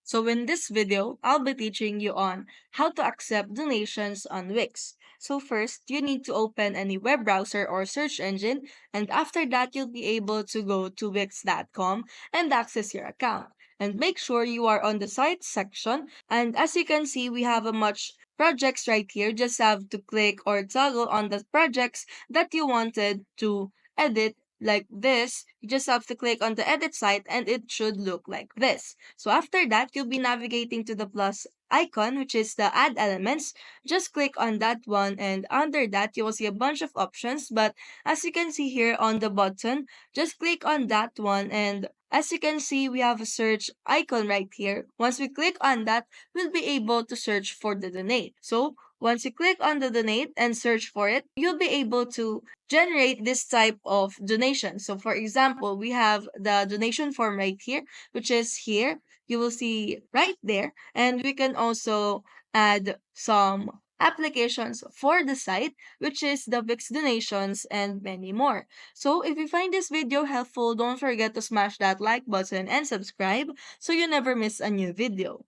So in this video, I'll be teaching you on how to accept donations on Wix. So first, you need to open any web browser or search engine, and after that, you'll be able to go to wix.com and access your account. And make sure you are on the site section. And as you can see, we have a much projects right here. Just have to click or toggle on the projects that you wanted to edit like this. You just have to click on the edit site and it should look like this. So after that, you'll be navigating to the plus icon, which is the add elements. Just click on that one, and under that, you will see a bunch of options. But as you can see here on the button, just click on that one, and as you can see, we have a search icon right here. Once we click on that, we'll be able to search for the donate. So once you click on the donate and search for it, you'll be able to generate this type of donation. So for example, we have the donation form right here, which is here. You will see right there. And we can also add some applications for the site, which is the Wix donations and many more. So if you find this video helpful, don't forget to smash that like button and subscribe so you never miss a new video.